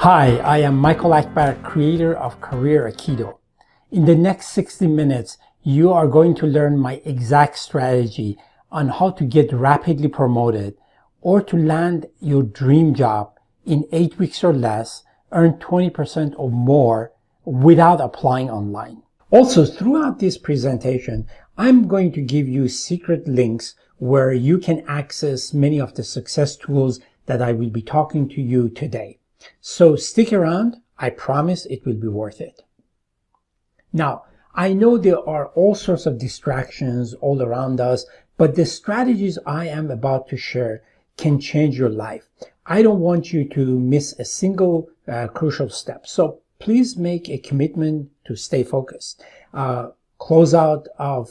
Hi, I am Michael Akbar, creator of Career Aikido. In the next 60 minutes, you are going to learn my exact strategy on how to get rapidly promoted or to land your dream job in 8 weeks or less, earn 20% or more without applying online. Also, throughout this presentation, I'm going to give you secret links where you can access many of the success tools that I will be talking to you today. So stick around. I promise it will be worth it. Now, I know there are all sorts of distractions all around us, but the strategies I am about to share can change your life. I don't want you to miss a single crucial step. So please make a commitment to stay focused. Close out of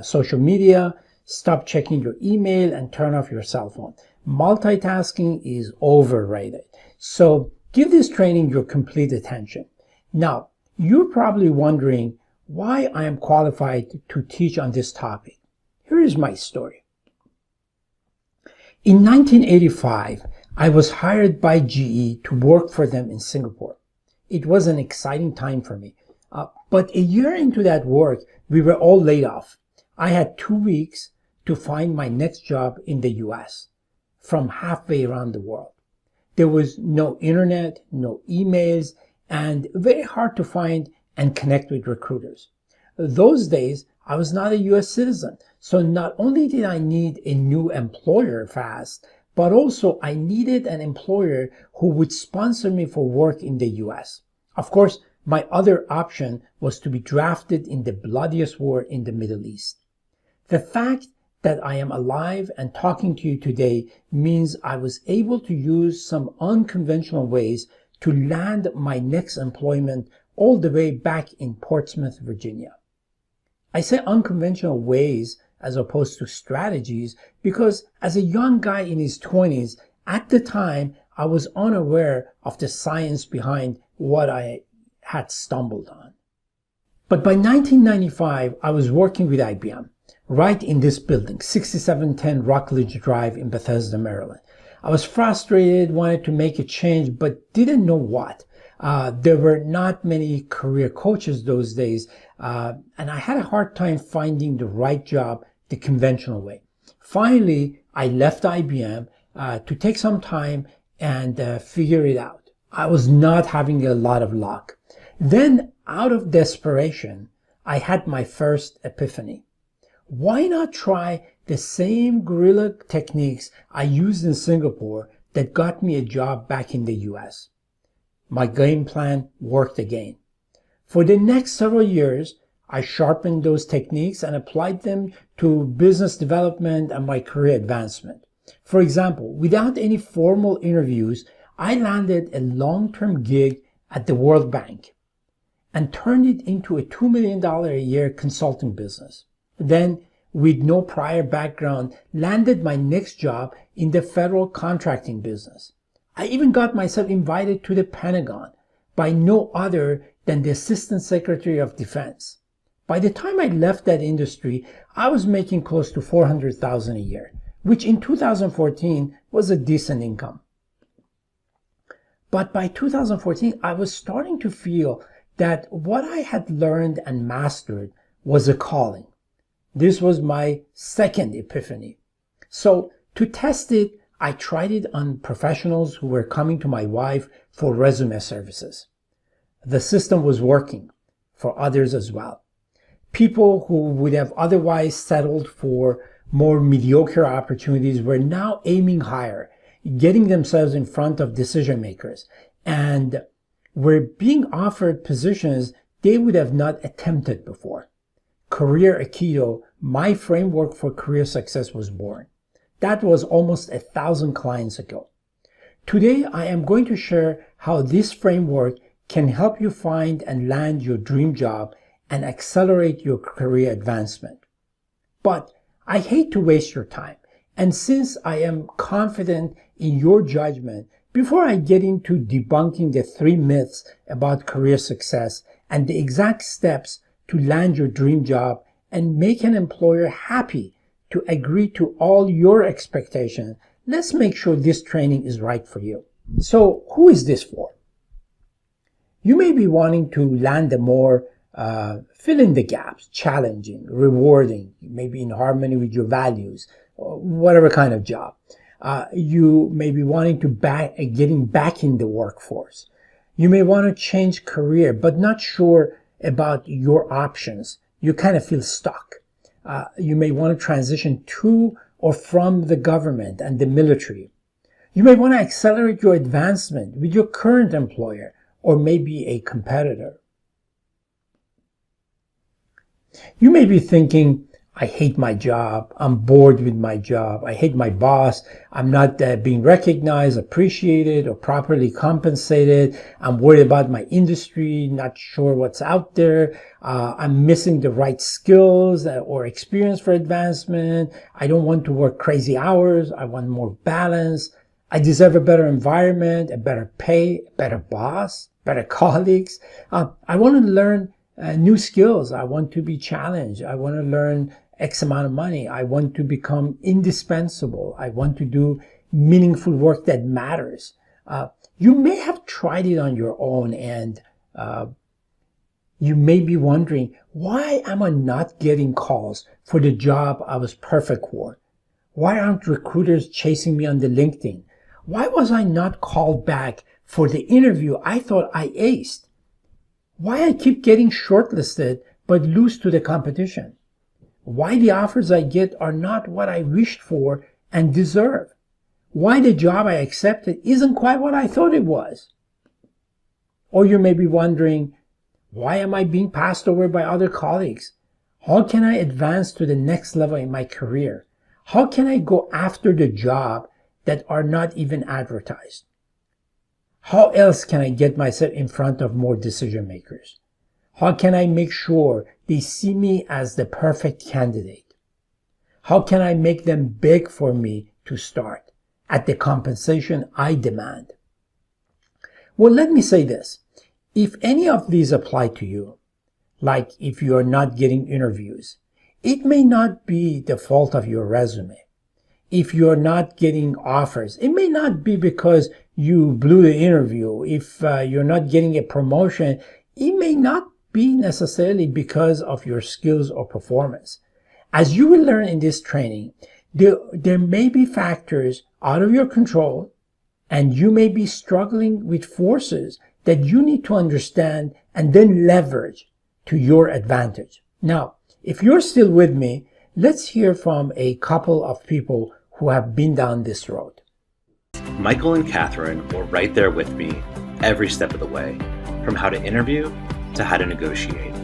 social media, stop checking your email, and turn off your cell phone. Multitasking is overrated. So give this training your complete attention. Now, you're probably wondering why I am qualified to teach on this topic. Here is my story. In 1985, I was hired by GE to work for them in Singapore. It was an exciting time for me. But a year into that work, we were all laid off. I had 2 weeks to find my next job in the US from halfway around the world. There was no internet, no emails, and very hard to find and connect with recruiters. Those days, I was not a US citizen, so not only did I need a new employer fast, but also I needed an employer who would sponsor me for work in the US. Of course, my other option was to be drafted in the bloodiest war in the Middle East. The fact that I am alive and talking to you today means I was able to use some unconventional ways to land my next employment all the way back in Portsmouth, Virginia. I say unconventional ways as opposed to strategies because as a young guy in his 20s, at the time, I was unaware of the science behind what I had stumbled on. But by 1995, I was working with IBM. Right in this building, 6710 Rockledge Drive in Bethesda, Maryland. I was frustrated, wanted to make a change, but didn't know what. There were not many career coaches those days, and I had a hard time finding the right job the conventional way. Finally, I left IBM to take some time and figure it out. I was not having a lot of luck. Then, out of desperation, I had my first epiphany. Why not try the same guerrilla techniques I used in Singapore that got me a job back in the US? My game plan worked again. For the next several years, I sharpened those techniques and applied them to business development and my career advancement. For example, without any formal interviews, I landed a long-term gig at the World Bank and turned it into a $2 million a year consulting business. Then, with no prior background, landed my next job in the federal contracting business. I even got myself invited to the Pentagon by no other than the Assistant Secretary of Defense. By the time I left that industry, I was making close to $400,000 a year, which in 2014 was a decent income. But by 2014, I was starting to feel that what I had learned and mastered was a calling. This was my second epiphany. So to test it, I tried it on professionals who were coming to my wife for resume services. The system was working for others as well. People who would have otherwise settled for more mediocre opportunities were now aiming higher, getting themselves in front of decision makers, and were being offered positions they would have not attempted before. Career Aikido, my framework for career success, was born. That was almost 1,000 clients ago. Today, I am going to share how this framework can help you find and land your dream job and accelerate your career advancement. But I hate to waste your time. And since I am confident in your judgment, before I get into debunking the 3 myths about career success and the exact steps to land your dream job and make an employer happy to agree to all your expectations, let's make sure this training is right for you. So who is this for? You may be wanting to land a more fill in the gaps, challenging, rewarding, maybe in harmony with your values, or whatever kind of job. You may be wanting to getting back in the workforce. You may want to change career, but not sure about your options. You kind of feel stuck. You may want to transition to or from the government and the military. You may want to accelerate your advancement with your current employer or maybe a competitor. You may be thinking, I hate my job. I'm bored with my job. I hate my boss. I'm not being recognized, appreciated, or properly compensated. I'm worried about my industry, not sure what's out there. I'm missing the right skills or experience for advancement. I don't want to work crazy hours. I want more balance. I deserve a better environment, a better pay, a better boss, better colleagues. I want to learn new skills. I want to be challenged. I want to learn X amount of money. I want to become indispensable. I want to do meaningful work that matters. You may have tried it on your own, and you may be wondering, why am I not getting calls for the job I was perfect for? Why aren't recruiters chasing me on the LinkedIn? Why was I not called back for the interview I thought I aced? Why I keep getting shortlisted but lose to the competition? Why the offers I get are not what I wished for and deserve? Why the job I accepted isn't quite what I thought it was? Or you may be wondering, why am I being passed over by other colleagues? How can I advance to the next level in my career? How can I go after the job that are not even advertised? How else can I get myself in front of more decision makers? How can I make sure they see me as the perfect candidate? How can I make them beg for me to start at the compensation I demand? Well, let me say this. If any of these apply to you, like if you are not getting interviews, it may not be the fault of your resume. If you're not getting offers, it may not be because you blew the interview. If you're not getting a promotion, it may not be necessarily because of your skills or performance. As you will learn in this training, there may be factors out of your control, and you may be struggling with forces that you need to understand and then leverage to your advantage. Now, if you're still with me, let's hear from a couple of people who have been down this road. Michael and Catherine were right there with me every step of the way, from how to interview to how to negotiate.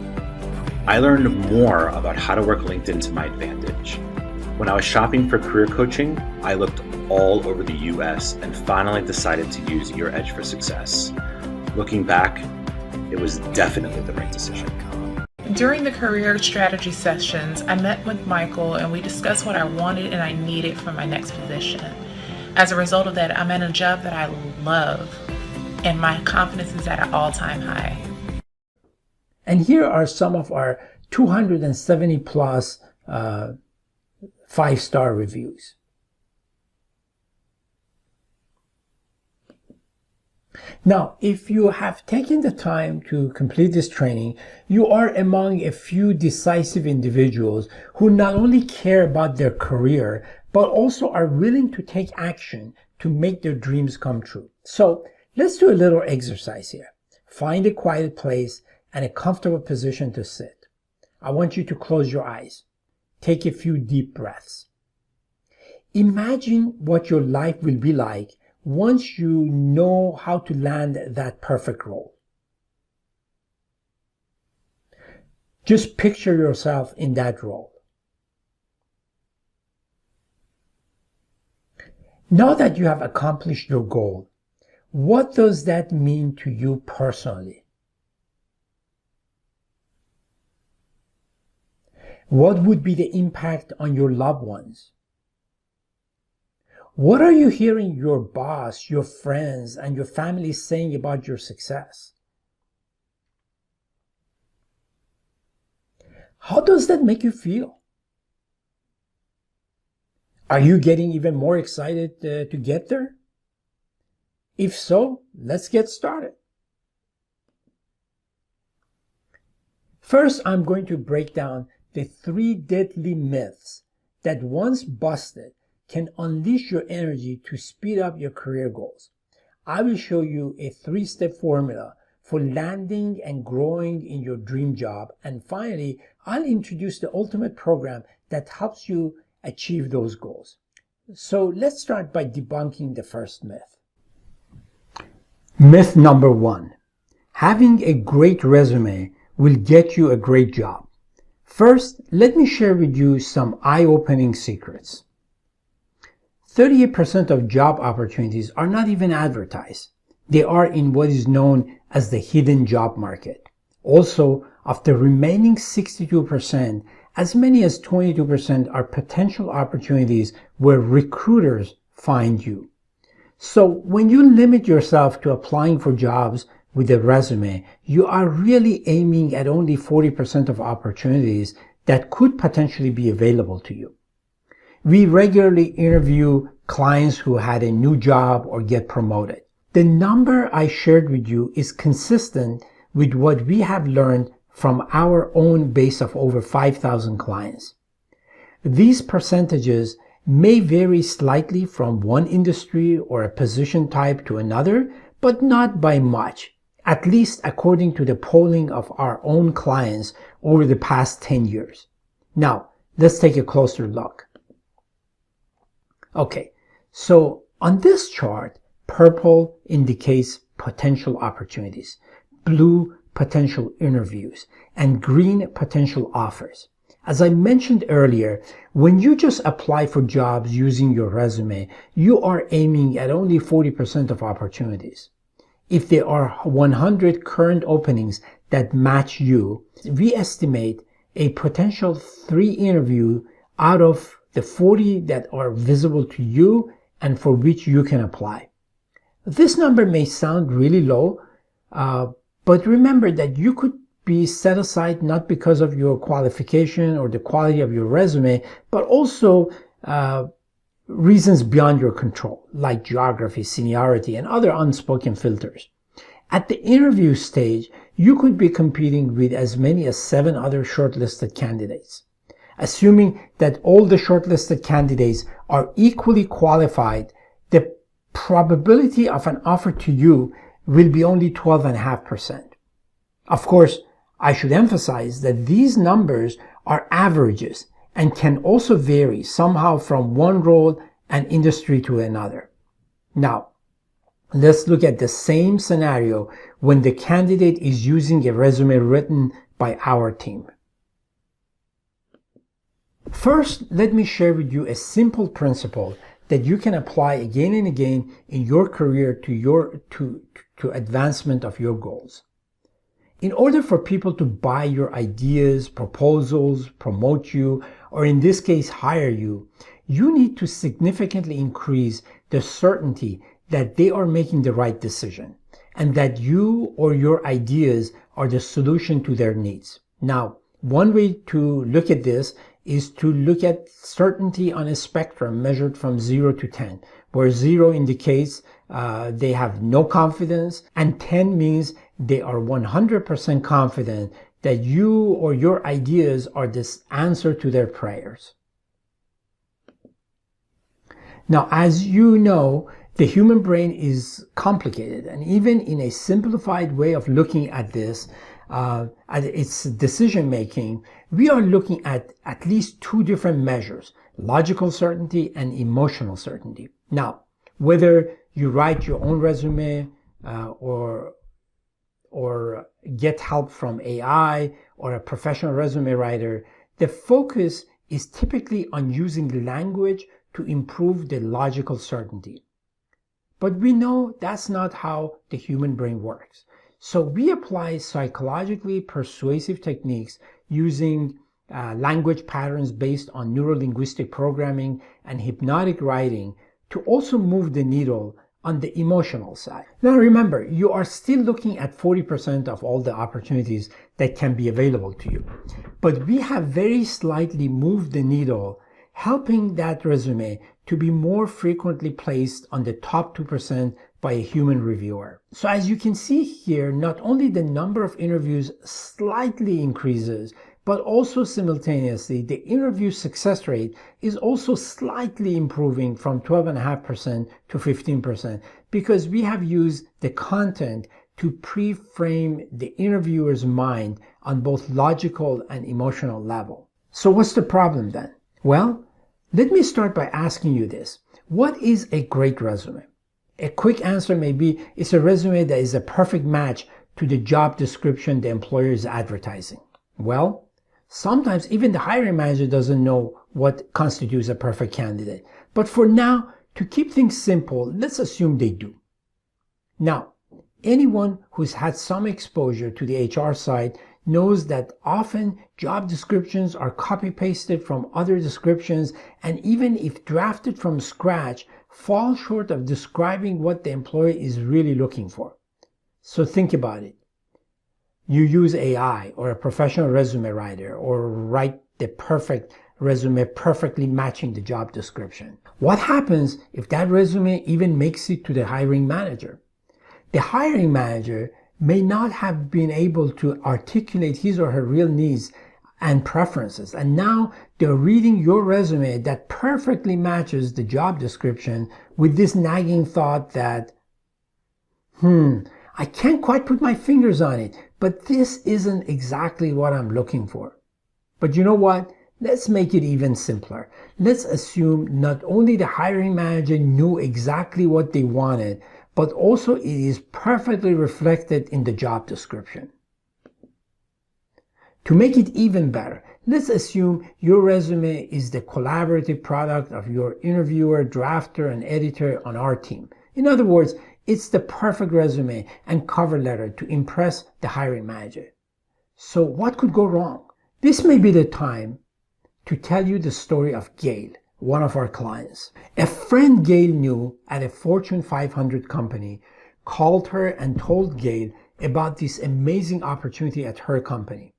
I learned more about how to work LinkedIn to my advantage. When I was shopping for career coaching, I looked all over the US and finally decided to use Your Edge for Success. Looking back, it was definitely the right decision. During the career strategy sessions, I met with Michael and we discussed what I wanted and I needed for my next position. As a result of that, I'm in a job that I love and my confidence is at an all-time high. And here are some of our 270 plus 5-star reviews. Now, if you have taken the time to complete this training, you are among a few decisive individuals who not only care about their career, but also are willing to take action to make their dreams come true. So let's do a little exercise here. Find a quiet place and a comfortable position to sit. I want you to close your eyes. Take a few deep breaths. Imagine what your life will be like once you know how to land that perfect role. Just picture yourself in that role. Now that you have accomplished your goal, what does that mean to you personally? What would be the impact on your loved ones? What are you hearing your boss, your friends, and your family saying about your success? How does that make you feel? Are you getting even more excited to get there? If so, let's get started. First, I'm going to break down the 3 deadly myths that once busted can unleash your energy to speed up your career goals. I will show you a 3-step formula for landing and growing in your dream job. And finally, I'll introduce the ultimate program that helps you achieve those goals. So let's start by debunking the first myth. Myth number 1. Having a great resume will get you a great job. First, let me share with you some eye-opening secrets. 38% of job opportunities are not even advertised. They are in what is known as the hidden job market. Also, of the remaining 62%, as many as 22% are potential opportunities where recruiters find you. So when you limit yourself to applying for jobs with a resume, you are really aiming at only 40% of opportunities that could potentially be available to you. We regularly interview clients who had a new job or get promoted. The number I shared with you is consistent with what we have learned from our own base of over 5,000 clients. These percentages may vary slightly from one industry or a position type to another, but not by much, at least according to the polling of our own clients over the past 10 years. Now, let's take a closer look. Okay, so on this chart, purple indicates potential opportunities, blue potential interviews, and green potential offers. As I mentioned earlier, when you just apply for jobs using your resume, you are aiming at only 40% of opportunities. If there are 100 current openings that match you, we estimate a potential 3 interview out of the 40 that are visible to you and for which you can apply. This number may sound really low, but remember that you could be set aside not because of your qualification or the quality of your resume, but also reasons beyond your control, like geography, seniority, and other unspoken filters. At the interview stage, you could be competing with as many as 7 other shortlisted candidates. Assuming that all the shortlisted candidates are equally qualified, the probability of an offer to you will be only 12.5%. Of course, I should emphasize that these numbers are averages and can also vary somehow from one role and industry to another. Now, let's look at the same scenario when the candidate is using a resume written by our team. First, let me share with you a simple principle that you can apply again and again in your career to advancement of your goals. In order for people to buy your ideas, proposals, promote you, or in this case, hire you, you need to significantly increase the certainty that they are making the right decision and that you or your ideas are the solution to their needs. Now, one way to look at this is to look at certainty on a spectrum measured from 0 to 10, where 0 indicates they have no confidence and 10 means they are 100% confident that you or your ideas are the answer to their prayers. Now, as you know, the human brain is complicated, and even in a simplified way of looking at this, at its decision making, we are looking at least 2 different measures: logical certainty and emotional certainty. Now, whether you write your own resume or get help from AI or a professional resume writer, the focus is typically on using language to improve the logical certainty. But we know that's not how the human brain works. So we apply psychologically persuasive techniques using language patterns based on neurolinguistic programming and hypnotic writing to also move the needle on the emotional side. Now remember, you are still looking at 40% of all the opportunities that can be available to you. But we have very slightly moved the needle, helping that resume to be more frequently placed on the top 2% by a human reviewer. So as you can see here, not only the number of interviews slightly increases, but also simultaneously the interview success rate is also slightly improving from 12.5% to 15% because we have used the content to pre-frame the interviewer's mind on both logical and emotional level. So what's the problem then? Well, let me start by asking you this. What is a great resume? A quick answer may be it's a resume that is a perfect match to the job description the employer is advertising. Well, sometimes even the hiring manager doesn't know what constitutes a perfect candidate. But for now, to keep things simple, let's assume they do. Now, anyone who's had some exposure to the HR side knows that often job descriptions are copy-pasted from other descriptions, and even if drafted from scratch, fall short of describing what the employer is really looking for. So think about it. You use AI or a professional resume writer or write the perfect resume perfectly matching the job description. What happens if that resume even makes it to the hiring manager? The hiring manager may not have been able to articulate his or her real needs and preferences, and now they're reading your resume that perfectly matches the job description with this nagging thought that, I can't quite put my fingers on it, but this isn't exactly what I'm looking for. But you know what? Let's make it even simpler. Let's assume not only the hiring manager knew exactly what they wanted, but also it is perfectly reflected in the job description. To make it even better, let's assume your resume is the collaborative product of your interviewer, drafter, and editor on our team. In other words, it's the perfect resume and cover letter to impress the hiring manager. So what could go wrong? This may be the time to tell you the story of Gail, one of our clients. A friend Gail knew at a Fortune 500 company called her and told Gail about this amazing opportunity at her company.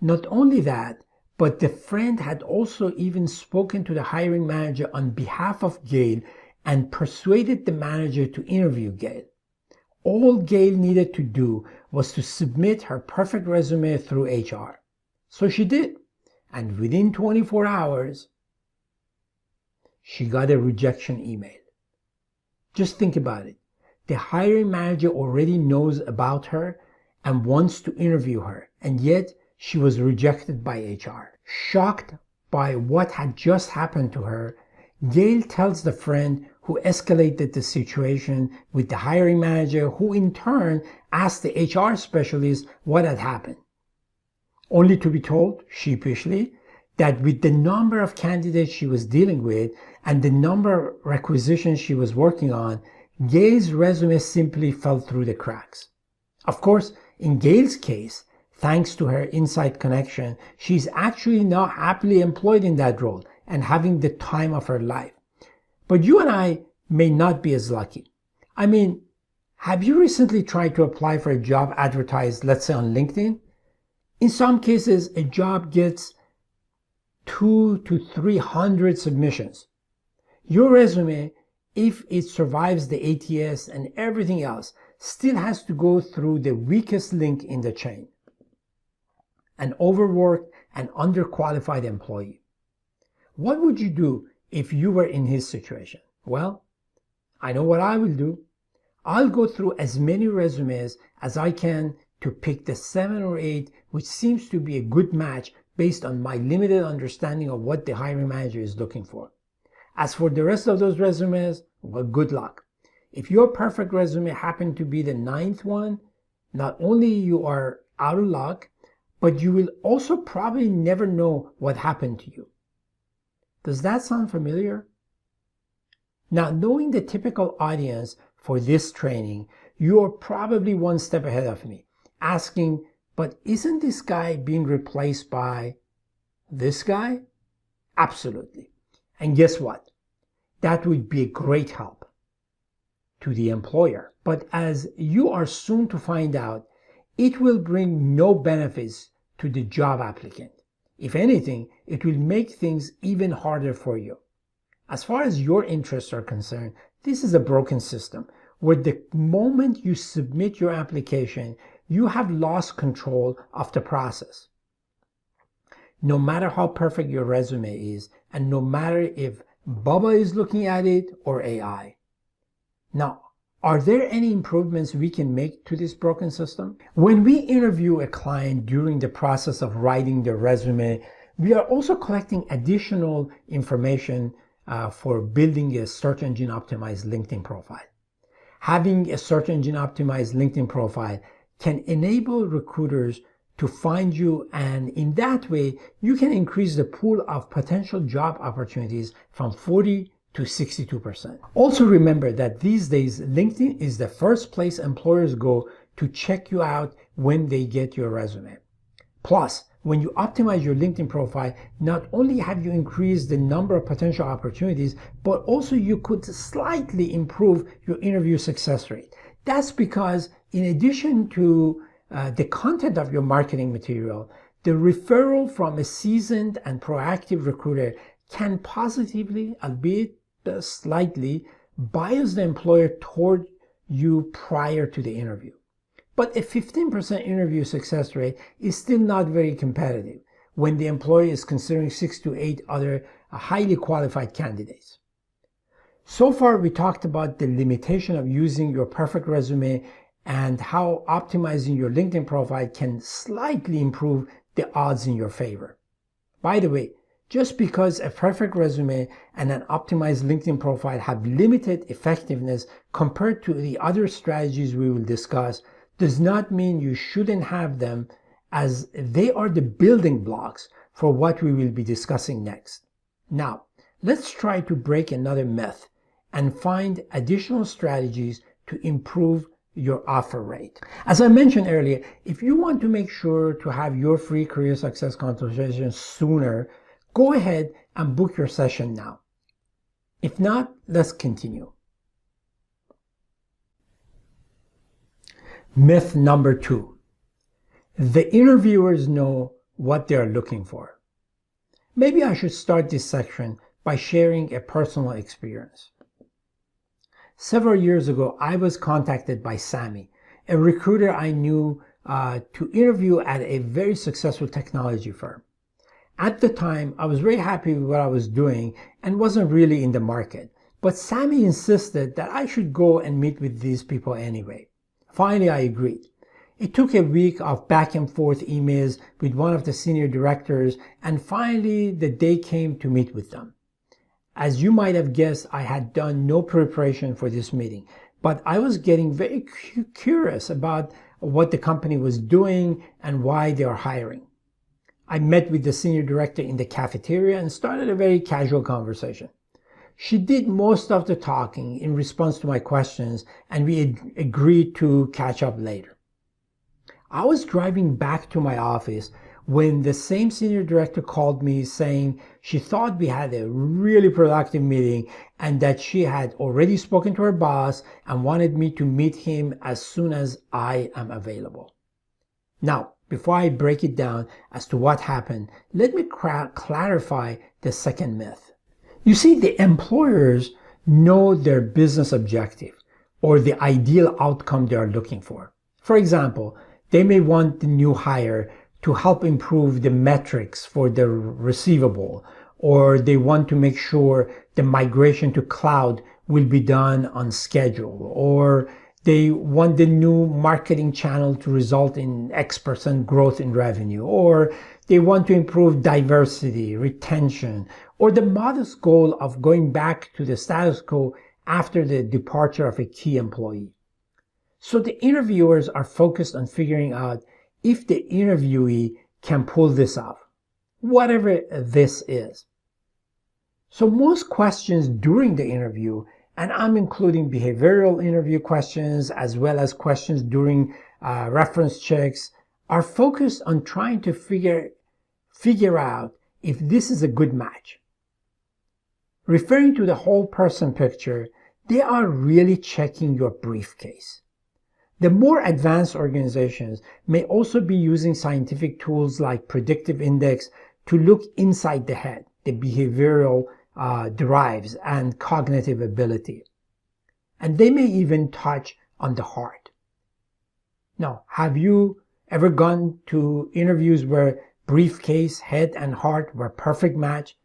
Not only that, but the friend had also even spoken to the hiring manager on behalf of Gail and persuaded the manager to interview Gail. All Gail needed to do was to submit her perfect resume through HR. So she did, and within 24 hours, she got a rejection email. Just think about it. The hiring manager already knows about her and wants to interview her, and yet she was rejected by HR. Shocked by what had just happened to her, Gail tells the friend who escalated the situation with the hiring manager, who in turn asked the HR specialist what had happened. Only to be told, sheepishly, that with the number of candidates she was dealing with and the number of requisitions she was working on, Gail's resume simply fell through the cracks. Of course, in Gail's case, thanks to her inside connection, she's actually now happily employed in that role and having the time of her life. But you and I may not be as lucky. I mean, have you recently tried to apply for a job advertised, let's say on LinkedIn? In some cases, a job gets 200 to 300 submissions. Your resume, if it survives the ATS and everything else, still has to go through the weakest link in the chain. An overworked and underqualified employee. What would you do if you were in his situation? Well, I know what I will do. I'll go through as many resumes as I can to pick the 7 or 8 which seems to be a good match based on my limited understanding of what the hiring manager is looking for. As for the rest of those resumes, well, good luck. If your perfect resume happened to be the 9th one, not only you are out of luck, but you will also probably never know what happened to you. Does that sound familiar? Now, knowing the typical audience for this training, you are probably one step ahead of me, asking, but isn't this guy being replaced by this guy? Absolutely. And guess what? That would be a great help to the employer. But as you are soon to find out, it will bring no benefits to the job applicant. If anything, it will make things even harder for you. As far as your interests are concerned, this is a broken system. where the moment you submit your application, you have lost control of the process. No matter how perfect your resume is, and no matter if Bubba is looking at it or AI. Now, are there any improvements we can make to this broken system? When we interview a client during the process of writing their resume, we are also collecting additional information for building a search engine optimized LinkedIn profile. Having a search engine optimized LinkedIn profile can enable recruiters to find you, and in that way, you can increase the pool of potential job opportunities from 40 to 62%. Also remember that these days, LinkedIn is the first place employers go to check you out when they get your resume. Plus, when you optimize your LinkedIn profile, not only have you increased the number of potential opportunities, but also you could slightly improve your interview success rate. That's because in addition to the content of your marketing material, the referral from a seasoned and proactive recruiter can positively, albeit slightly, bias the employer toward you prior to the interview. But a 15% interview success rate is still not very competitive when the employer is considering 6 to 8 other highly qualified candidates. So far, we talked about the limitation of using your perfect resume and how optimizing your LinkedIn profile can slightly improve the odds in your favor. By the way, just because a perfect resume and an optimized LinkedIn profile have limited effectiveness compared to the other strategies we will discuss, does not mean you shouldn't have them, as they are the building blocks for what we will be discussing next. Now, let's try to break another myth and find additional strategies to improve your offer rate. As I mentioned earlier, if you want to make sure to have your free career success consultation sooner, go ahead and book your session now. If not, let's continue. Myth number 2. The interviewers know what they are looking for. Maybe I should start this section by sharing a personal experience. Several years ago, I was contacted by Sammy, a recruiter I knew, to interview at a very successful technology firm. At the time, I was very happy with what I was doing and wasn't really in the market. But Sammy insisted that I should go and meet with these people anyway. Finally, I agreed. It took a week of back and forth emails with one of the senior directors, and finally the day came to meet with them. As you might have guessed, I had done no preparation for this meeting, but I was getting very curious about what the company was doing and why they are hiring. I met with the senior director in the cafeteria and started a very casual conversation. She did most of the talking in response to my questions, and we agreed to catch up later. I was driving back to my office when the same senior director called me saying she thought we had a really productive meeting and that she had already spoken to her boss and wanted me to meet him as soon as I am available. Now, before I break it down as to what happened, let me clarify the second myth. You see, the employers know their business objective or the ideal outcome they are looking for. For example, they may want the new hire to help improve the metrics for the receivable, or they want to make sure the migration to cloud will be done on schedule, or they want the new marketing channel to result in X% growth in revenue, or they want to improve diversity, retention, or the modest goal of going back to the status quo after the departure of a key employee. So the interviewers are focused on figuring out if the interviewee can pull this off, whatever this is. So most questions during the interview, and I'm including behavioral interview questions as well as questions during reference checks, are focused on trying to figure out if this is a good match. Referring to the whole person picture, they are really checking your briefcase. The more advanced organizations may also be using scientific tools like predictive index to look inside the head, the behavioral drives and cognitive ability. and they may even touch on the heart. Now, have you ever gone to interviews where briefcase, head, and heart were perfect match,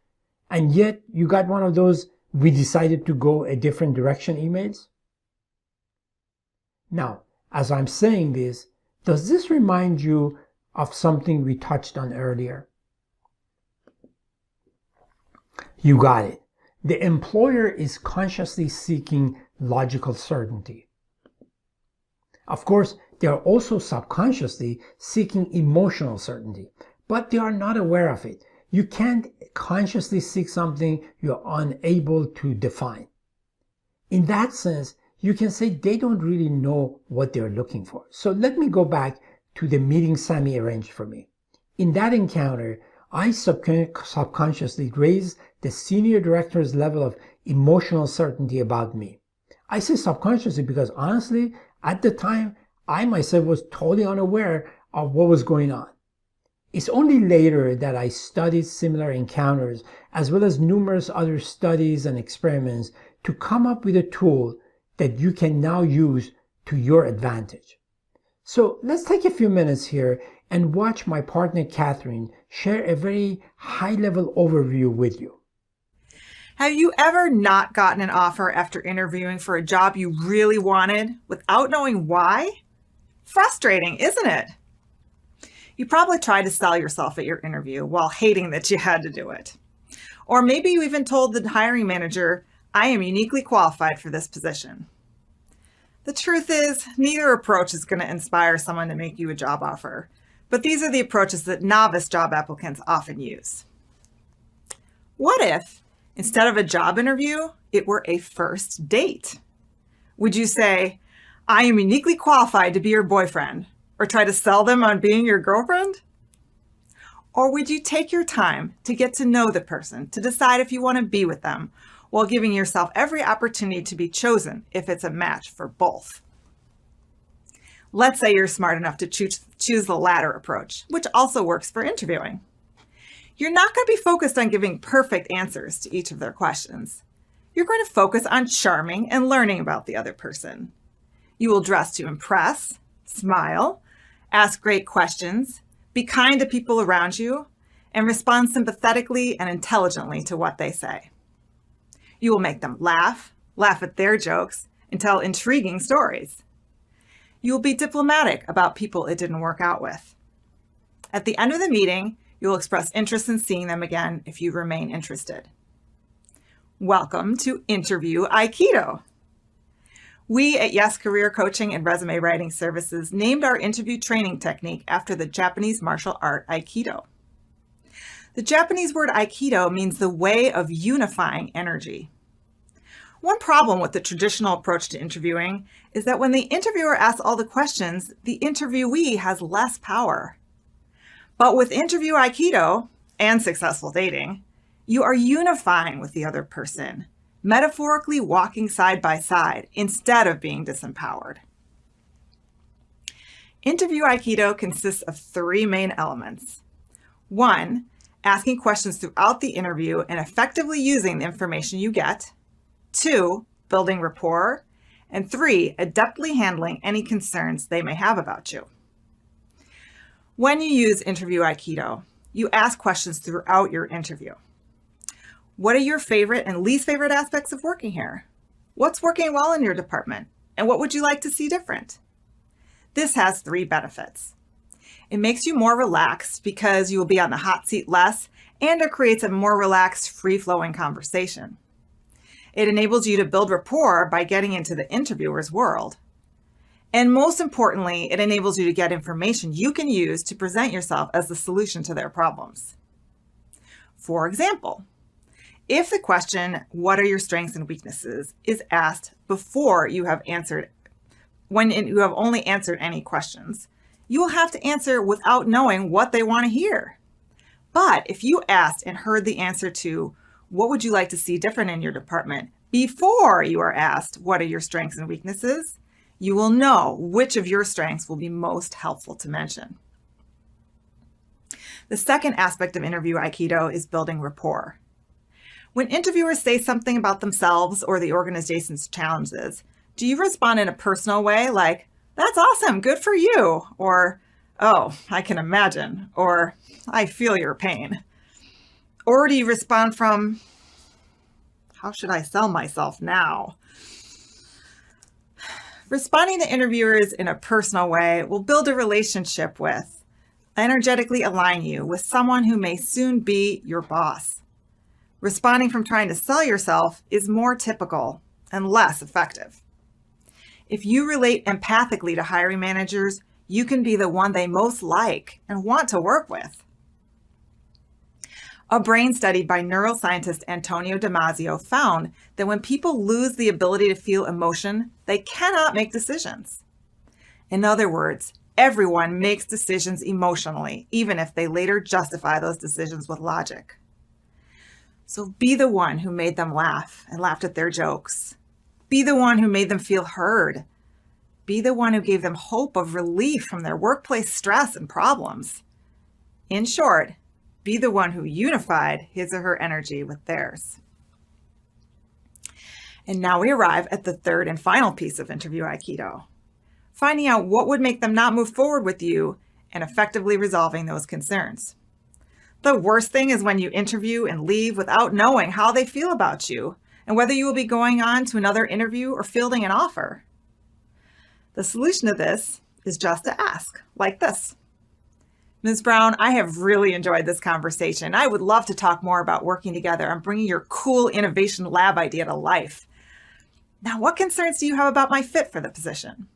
and yet you got one of those "we decided to go a different direction" emails? Now, as I'm saying this, does this remind you of something we touched on earlier? You got it. The employer is consciously seeking logical certainty. Of course, they are also subconsciously seeking emotional certainty, but they are not aware of it. You can't consciously seek something you're unable to define. In that sense, you can say they don't really know what they're looking for. So let me go back to the meeting Sammy arranged for me. In that encounter, I subconsciously raised the senior director's level of emotional certainty about me. I say subconsciously because honestly, at the time, I myself was totally unaware of what was going on. It's only later that I studied similar encounters as well as numerous other studies and experiments to come up with a tool that you can now use to your advantage. So let's take a few minutes here and watch my partner Catherine share a very high-level overview with you. Have you ever not gotten an offer after interviewing for a job you really wanted without knowing why? Frustrating, isn't it? You probably tried to sell yourself at your interview while hating that you had to do it. Or maybe you even told the hiring manager, "I am uniquely qualified for this position." The truth is, neither approach is going to inspire someone to make you a job offer, but these are the approaches that novice job applicants often use. What if, instead of a job interview, it were a first date? Would you say, "I am uniquely qualified to be your boyfriend," or try to sell them on being your girlfriend? Or would you take your time to get to know the person, to decide if you want to be with them, while giving yourself every opportunity to be chosen if it's a match for both? Let's say you're smart enough to choose the latter approach, which also works for interviewing. You're not going to be focused on giving perfect answers to each of their questions. You're going to focus on charming and learning about the other person. You will dress to impress, smile, ask great questions, be kind to people around you, and respond sympathetically and intelligently to what they say. You will make them laugh at their jokes, and tell intriguing stories. You will be diplomatic about people it didn't work out with. At the end of the meeting, you will express interest in seeing them again if you remain interested. Welcome to Interview Aikido. We at Yes Career Coaching and Resume Writing Services named our interview training technique after the Japanese martial art Aikido. The Japanese word Aikido means the way of unifying energy. One problem with the traditional approach to interviewing is that when the interviewer asks all the questions, the interviewee has less power. But with Interview Aikido and successful dating, you are unifying with the other person, metaphorically walking side by side instead of being disempowered. Interview Aikido consists of 3 main elements. 1, asking questions throughout the interview and effectively using the information you get. 2, building rapport. And 3, adeptly handling any concerns they may have about you. When you use Interview Aikido, you ask questions throughout your interview. What are your favorite and least favorite aspects of working here? What's working well in your department? And what would you like to see different? This has 3 benefits. It makes you more relaxed because you will be on the hot seat less, and it creates a more relaxed, free-flowing conversation. It enables you to build rapport by getting into the interviewer's world. And most importantly, it enables you to get information you can use to present yourself as the solution to their problems. For example, if the question, "What are your strengths and weaknesses?" is asked before you have answered, when you have only answered any questions, you will have to answer without knowing what they want to hear. But if you asked and heard the answer to, "What would you like to see different in your department?" before you are asked, "What are your strengths and weaknesses?" you will know which of your strengths will be most helpful to mention. The second aspect of Interview Aikido is building rapport. When interviewers say something about themselves or the organization's challenges, Do you respond in a personal way like, "That's awesome, good for you," or, "Oh, I can imagine," or, "I feel your pain"? Or do you respond from, "How should I sell myself now?" Responding to interviewers in a personal way will build a relationship with, energetically align you with someone who may soon be your boss. Responding from trying to sell yourself is more typical and less effective. If you relate empathically to hiring managers, you can be the one they most like and want to work with. A brain study by neuroscientist Antonio Damasio found that when people lose the ability to feel emotion, they cannot make decisions. In other words, everyone makes decisions emotionally, even if they later justify those decisions with logic. So be the one who made them laugh and laughed at their jokes. Be the one who made them feel heard. Be the one who gave them hope of relief from their workplace stress and problems. In short, be the one who unified his or her energy with theirs. And now we arrive at the third and final piece of interview Aikido, finding out what would make them not move forward with you and effectively resolving those concerns. The worst thing is when you interview and leave without knowing how they feel about you and whether you will be going on to another interview or fielding an offer. The solution to this is just to ask, like this. Ms. Brown, I have really enjoyed this conversation. I would love to talk more about working together and bringing your cool innovation lab idea to life. Now, what concerns do you have about my fit for the position?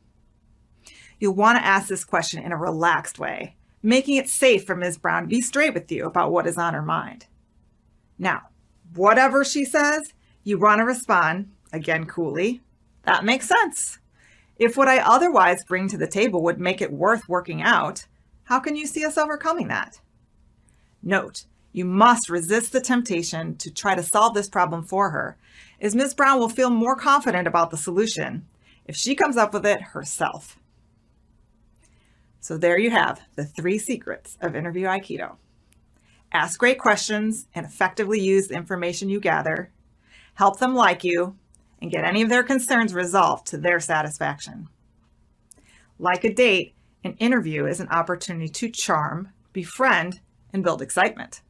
You'll want to ask this question in a relaxed way, making it safe for Ms. Brown to be straight with you about what is on her mind. Now, whatever she says, you want to respond, again coolly, "That makes sense. If what I otherwise bring to the table would make it worth working out, how can you see us overcoming that?" Note, you must resist the temptation to try to solve this problem for her, as Ms. Brown will feel more confident about the solution if she comes up with it herself. So there you have the 3 secrets of interview Aikido. Ask great questions and effectively use the information you gather, help them like you, and get any of their concerns resolved to their satisfaction. Like a date, an interview is an opportunity to charm, befriend, and build excitement.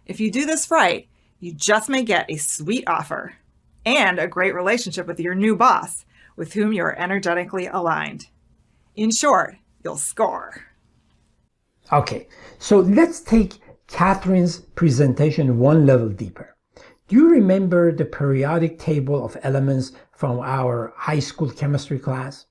If you do this right, you just may get a sweet offer and a great relationship with your new boss, with whom you are energetically aligned. In short, you'll score. Okay, so let's take Catherine's presentation one level deeper. Do you remember the periodic table of elements from our high school chemistry class?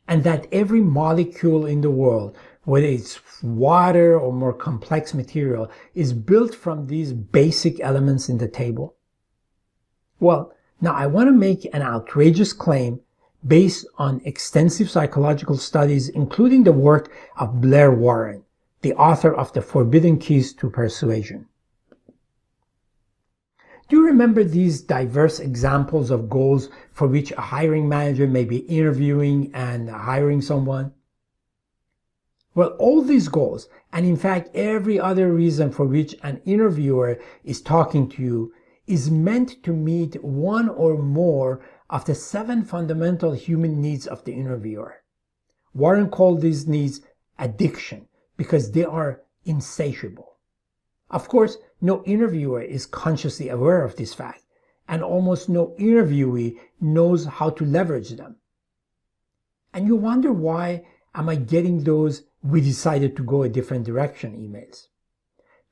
And that every molecule in the world, whether it's water or more complex material, is built from these basic elements in the table? Well, now I want to make an outrageous claim based on extensive psychological studies, including the work of Blair Warren, the author of The Forbidden Keys to Persuasion. Do you remember these diverse examples of goals for which a hiring manager may be interviewing and hiring someone? Well, all these goals, and in fact every other reason for which an interviewer is talking to you, is meant to meet one or more of the 7 fundamental human needs of the interviewer. Warren called these needs addiction because they are insatiable. Of course, no interviewer is consciously aware of this fact, and almost no interviewee knows how to leverage them. And you wonder, why am I getting those "we decided to go a different direction" emails?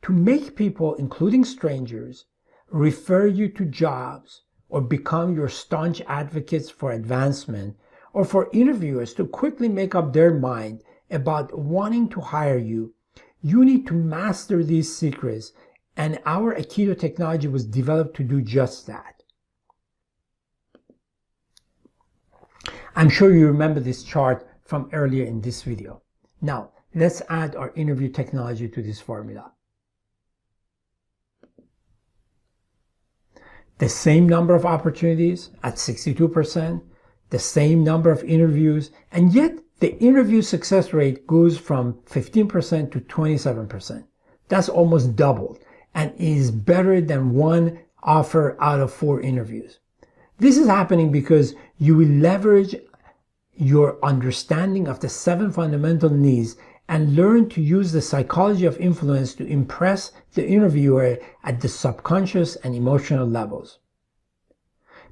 To make people, including strangers, refer you to jobs or become your staunch advocates for advancement, or for interviewers to quickly make up their mind about wanting to hire you, you need to master these secrets, and our Aikido technology was developed to do just that. I'm sure you remember this chart from earlier in this video. Now, let's add our interview technology to this formula. The same number of opportunities at 62%, the same number of interviews, and yet the interview success rate goes from 15% to 27%. That's almost doubled and is better than 1 offer out of 4 interviews. This is happening because you will leverage your understanding of the 7 fundamental needs and learn to use the psychology of influence to impress the interviewer at the subconscious and emotional levels.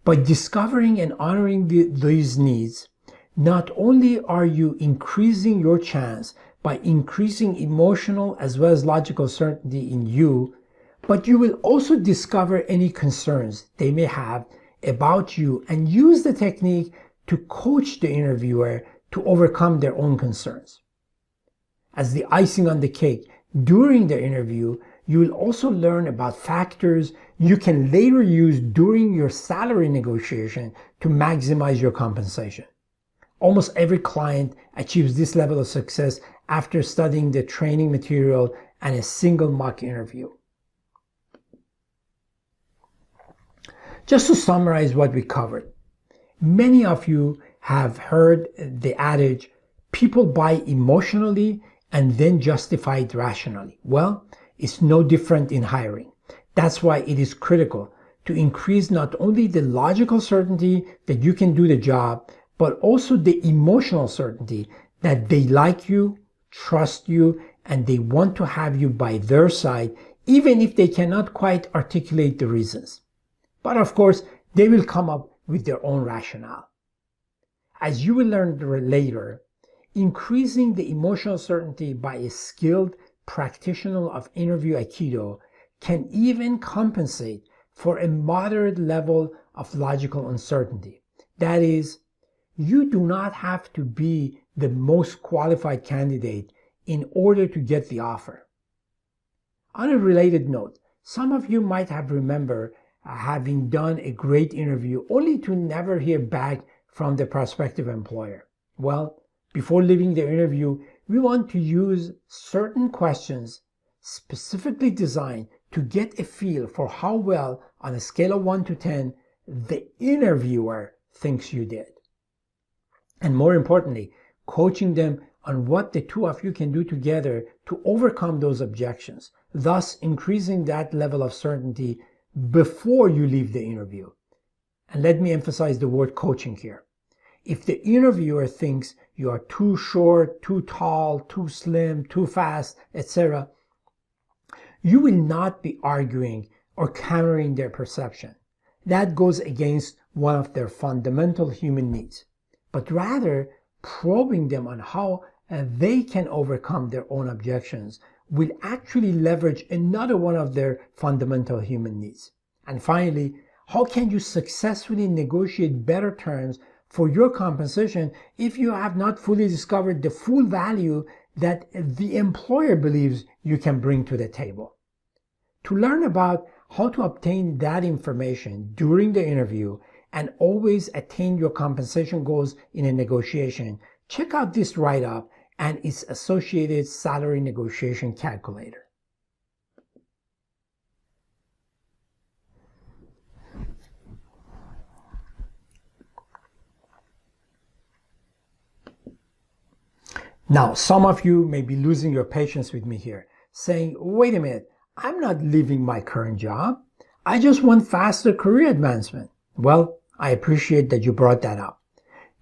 By discovering and honoring these needs, not only are you increasing your chance by increasing emotional as well as logical certainty in you, but you will also discover any concerns they may have about you and use the technique to coach the interviewer to overcome their own concerns. As the icing on the cake, during the interview, you will also learn about factors you can later use during your salary negotiation to maximize your compensation. Almost every client achieves this level of success after studying the training material and a single mock interview. Just to summarize what we covered, many of you have heard the adage, people buy emotionally and then justify it rationally. Well, it's no different in hiring. That's why it is critical to increase not only the logical certainty that you can do the job, but also the emotional certainty that they like you, trust you, and they want to have you by their side, even if they cannot quite articulate the reasons. But of course, they will come up with their own rationale. As you will learn later, increasing the emotional certainty by a skilled practitioner of interview Aikido can even compensate for a moderate level of logical uncertainty. That is, you do not have to be the most qualified candidate in order to get the offer. On a related note, some of you might have remembered having done a great interview only to never hear back from the prospective employer. Well, before leaving the interview, we want to use certain questions specifically designed to get a feel for how well, on a scale of 1 to 10, the interviewer thinks you did. And more importantly, coaching them on what the two of you can do together to overcome those objections, thus increasing that level of certainty before you leave the interview. And let me emphasize the word coaching here. If the interviewer thinks you are too short, too tall, too slim, too fast, etc., you will not be arguing or countering their perception. That goes against one of their fundamental human needs, but rather probing them on how they can overcome their own objections will actually leverage another one of their fundamental human needs. And finally, how can you successfully negotiate better terms for your compensation if you have not fully discovered the full value that the employer believes you can bring to the table? To learn about how to obtain that information during the interview and always attain your compensation goals in a negotiation, check out this write-up and its associated salary negotiation calculator. Now, some of you may be losing your patience with me here, saying, wait a minute, I'm not leaving my current job. I just want faster career advancement. Well, I appreciate that you brought that up.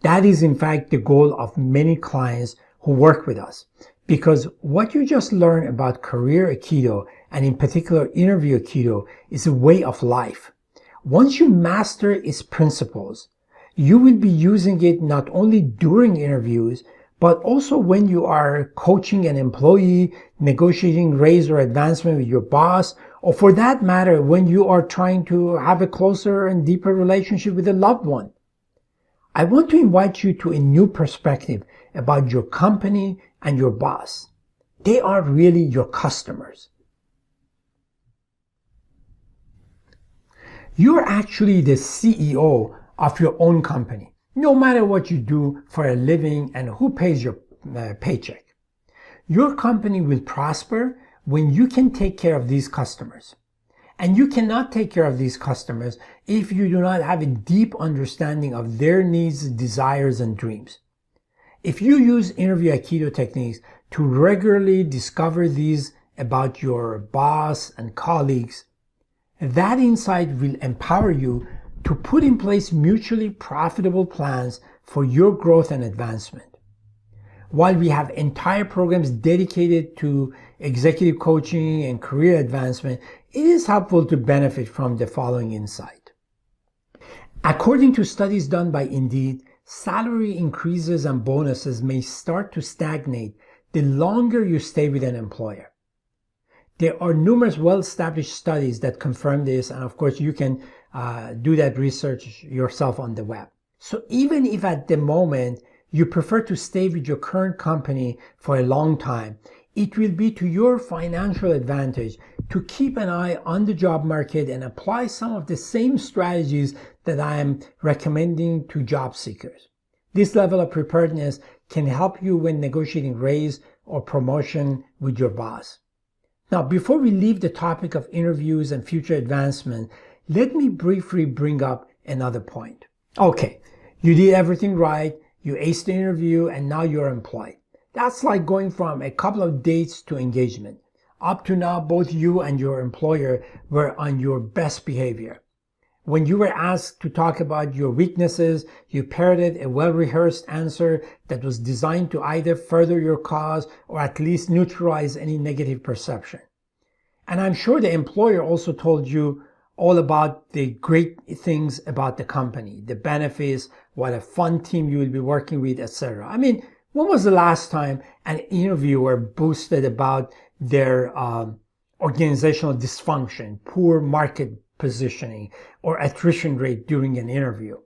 That is in fact the goal of many clients who work with us, because what you just learned about Career Aikido, and in particular Interview Aikido, is a way of life. Once you master its principles, you will be using it not only during interviews, but also when you are coaching an employee, negotiating raise or advancement with your boss, or for that matter, when you are trying to have a closer and deeper relationship with a loved one. I want to invite you to a new perspective about your company and your boss. They are really your customers. You're actually the CEO of your own company, no matter what you do for a living and who pays your paycheck. Your company will prosper when you can take care of these customers. And you cannot take care of these customers if you do not have a deep understanding of their needs, desires, and dreams. If you use Interview Aikido techniques to regularly discover these about your boss and colleagues, that insight will empower you to put in place mutually profitable plans for your growth and advancement. While we have entire programs dedicated to executive coaching and career advancement, it is helpful to benefit from the following insight. According to studies done by Indeed, salary increases and bonuses may start to stagnate the longer you stay with an employer. There are numerous well-established studies that confirm this, and of course you can do that research yourself on the web. So even if at the moment you prefer to stay with your current company for a long time, it will be to your financial advantage to keep an eye on the job market and apply some of the same strategies that I am recommending to job seekers. This level of preparedness can help you when negotiating raise or promotion with your boss. Now, before we leave the topic of interviews and future advancement, let me briefly bring up another point. Okay, you did everything right, you aced the interview, and now you're employed. That's like going from a couple of dates to engagement. Up to now, both you and your employer were on your best behavior. When you were asked to talk about your weaknesses, you parroted a well-rehearsed answer that was designed to either further your cause or at least neutralize any negative perception. And I'm sure the employer also told you all about the great things about the company, the benefits, what a fun team you will be working with, etc. I mean, when was the last time an interviewer boasted about their organizational dysfunction, poor market positioning, or attrition rate during an interview?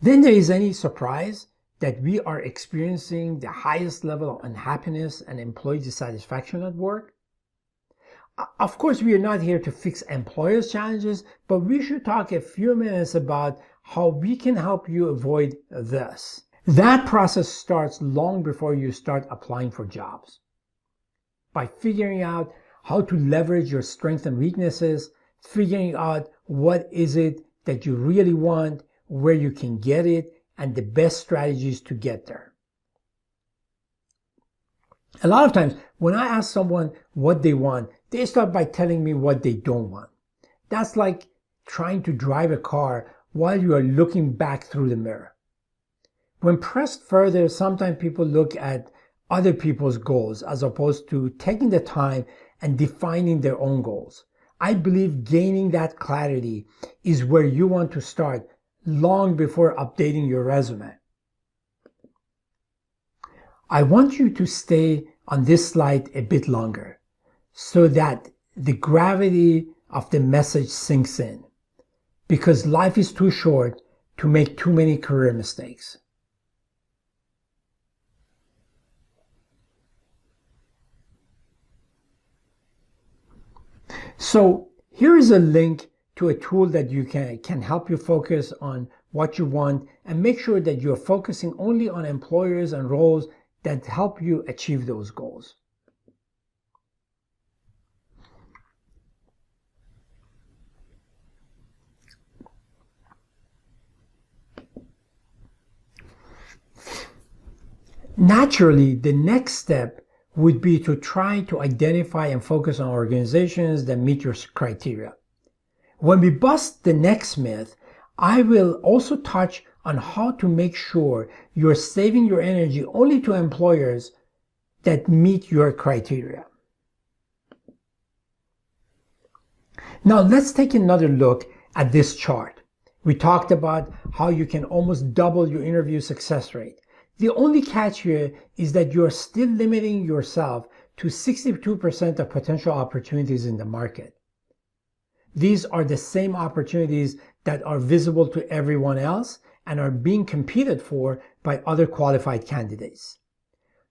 Then there is any surprise that we are experiencing the highest level of unhappiness and employee dissatisfaction at work? Of course, we are not here to fix employers' challenges, but we should talk a few minutes about how we can help you avoid this. That process starts long before you start applying for jobs. By figuring out how to leverage your strengths and weaknesses, figuring out what is it that you really want, where you can get it, and the best strategies to get there. A lot of times, when I ask someone what they want, they start by telling me what they don't want. That's like trying to drive a car while you are looking back through the mirror. When pressed further, sometimes people look at other people's goals as opposed to taking the time and defining their own goals. I believe gaining that clarity is where you want to start long before updating your resume. I want you to stay on this slide a bit longer so that the gravity of the message sinks in, because life is too short to make too many career mistakes. So here is a link to a tool that you can help you focus on what you want and make sure that you're focusing only on employers and roles that help you achieve those goals. Naturally, the next step would be to try to identify and focus on organizations that meet your criteria. When we bust the next myth, I will also touch on how to make sure you're saving your energy only to employers that meet your criteria. Now let's take another look at this chart. We talked about how you can almost double your interview success rate. The only catch here is that you're still limiting yourself to 62% of potential opportunities in the market. These are the same opportunities that are visible to everyone else and are being competed for by other qualified candidates.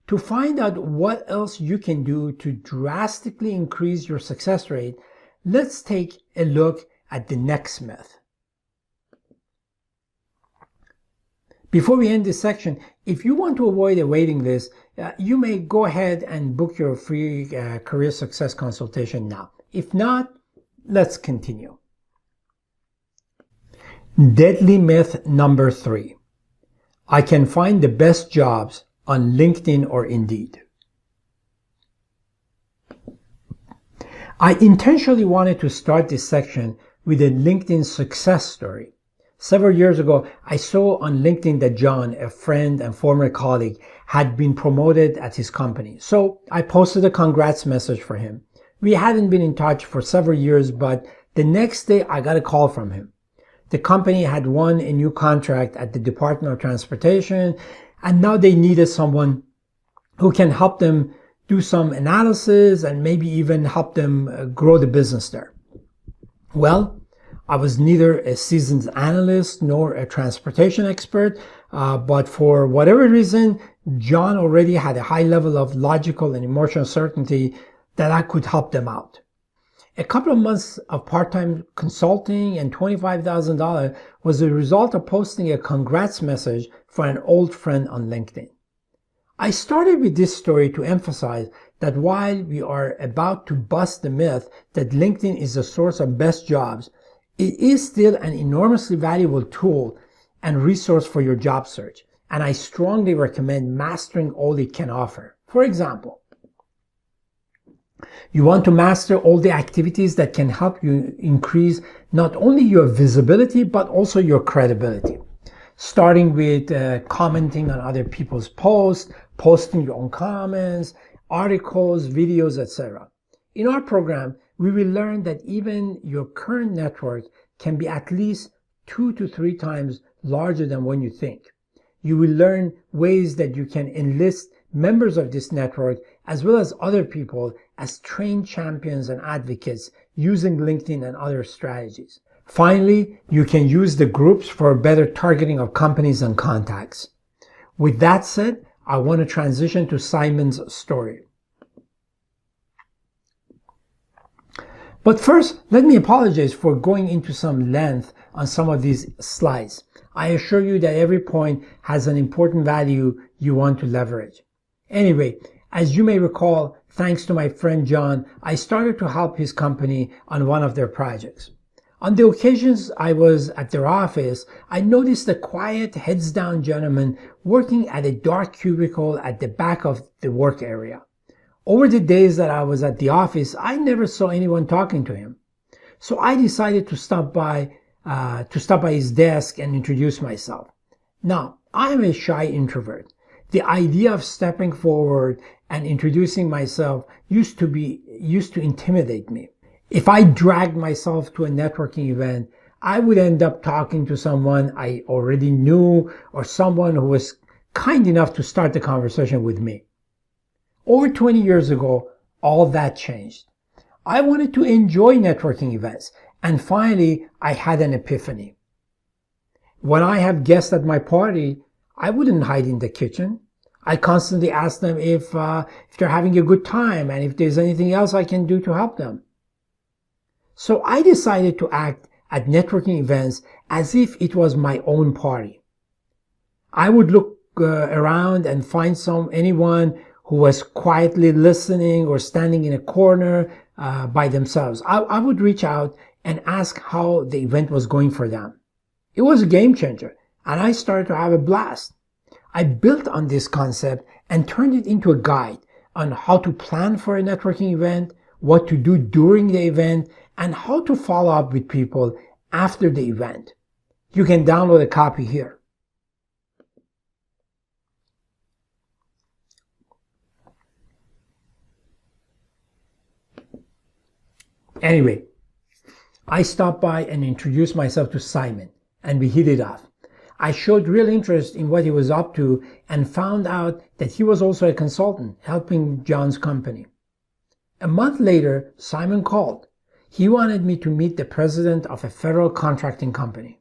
To find out what else you can do to drastically increase your success rate, let's take a look at the next myth. Before we end this section, if you want to avoid a waiting list, you may go ahead and book your free career success consultation now. If not, let's continue. Deadly myth number 3. I can find the best jobs on LinkedIn or Indeed. I intentionally wanted to start this section with a LinkedIn success story. Several years ago, I saw on LinkedIn that John, a friend and former colleague, had been promoted at his company. So I posted a congrats message for him. We hadn't been in touch for several years, but the next day I got a call from him. The company had won a new contract at the Department of Transportation, and now they needed someone who can help them do some analysis and maybe even help them grow the business there. Well, I was neither a seasoned analyst nor a transportation expert, but for whatever reason, John already had a high level of logical and emotional certainty that I could help them out. A couple of months of part-time consulting and $25,000 was the result of posting a congrats message for an old friend on LinkedIn. I started with this story to emphasize that while we are about to bust the myth that LinkedIn is the source of best jobs, it is still an enormously valuable tool and resource for your job search, and I strongly recommend mastering all it can offer. For example, you want to master all the activities that can help you increase not only your visibility, but also your credibility. Starting with commenting on other people's posts, posting your own comments, articles, videos, etc. In our program, we will learn that even your current network can be at least 2 to 3 times larger than what you think. You will learn ways that you can enlist members of this network as well as other people as trained champions and advocates using LinkedIn and other strategies. Finally, you can use the groups for better targeting of companies and contacts. With that said, I want to transition to Simon's story. But first, let me apologize for going into some length on some of these slides. I assure you that every point has an important value you want to leverage. Anyway, as you may recall, thanks to my friend John, I started to help his company on one of their projects. On the occasions I was at their office, I noticed a quiet, heads-down gentleman working at a dark cubicle at the back of the work area. Over the days that I was at the office, I never saw anyone talking to him. So I decided to stop by his desk and introduce myself. Now, I am a shy introvert. The idea of stepping forward and introducing myself used to intimidate me. If I dragged myself to a networking event, I would end up talking to someone I already knew or someone who was kind enough to start the conversation with me. Over 20 years ago, all that changed. I wanted to enjoy networking events, and finally, I had an epiphany. When I have guests at my party, I wouldn't hide in the kitchen. I constantly ask them if they're having a good time and if there's anything else I can do to help them. So I decided to act at networking events as if it was my own party. I would look around and find anyone who was quietly listening or standing in a corner by themselves. I would reach out and ask how the event was going for them. It was a game changer, and I started to have a blast. I built on this concept and turned it into a guide on how to plan for a networking event, what to do during the event, and how to follow up with people after the event. You can download a copy here. Anyway, I stopped by and introduced myself to Simon, and we hit it off. I showed real interest in what he was up to and found out that he was also a consultant helping John's company. A month later, Simon called. He wanted me to meet the president of a federal contracting company.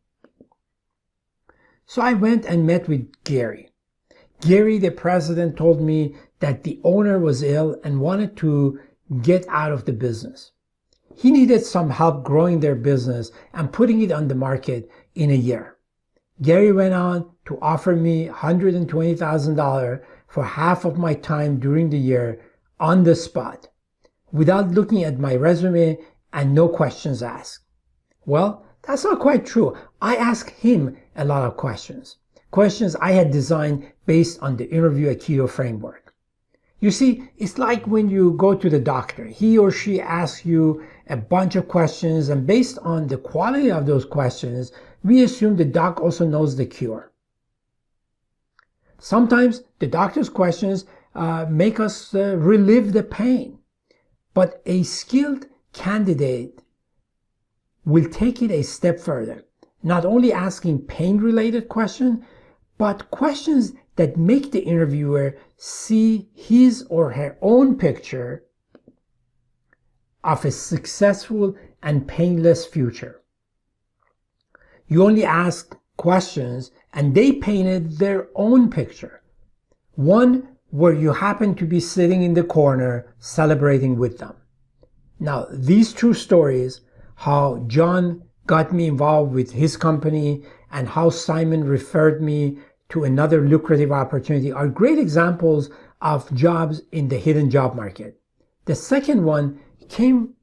So I went and met with Gary. Gary, the president, told me that the owner was ill and wanted to get out of the business. He needed some help growing their business and putting it on the market in a year. Gary went on to offer me $120,000 for half of my time during the year on the spot, without looking at my resume and no questions asked. Well, that's not quite true. I asked him a lot of questions I had designed based on the Interview Aikido framework. You see, it's like when you go to the doctor. He or she asks you a bunch of questions, and based on the quality of those questions, we assume the doc also knows the cure. Sometimes the doctor's questions make us relive the pain, but a skilled candidate will take it a step further, not only asking pain-related questions, but questions that make the interviewer see his or her own picture of a successful and painless future. You only ask questions and they painted their own picture, one where you happen to be sitting in the corner celebrating with them. Now, these true stories, how John got me involved with his company and how Simon referred me to another lucrative opportunity, are great examples of jobs in the hidden job market. The second one came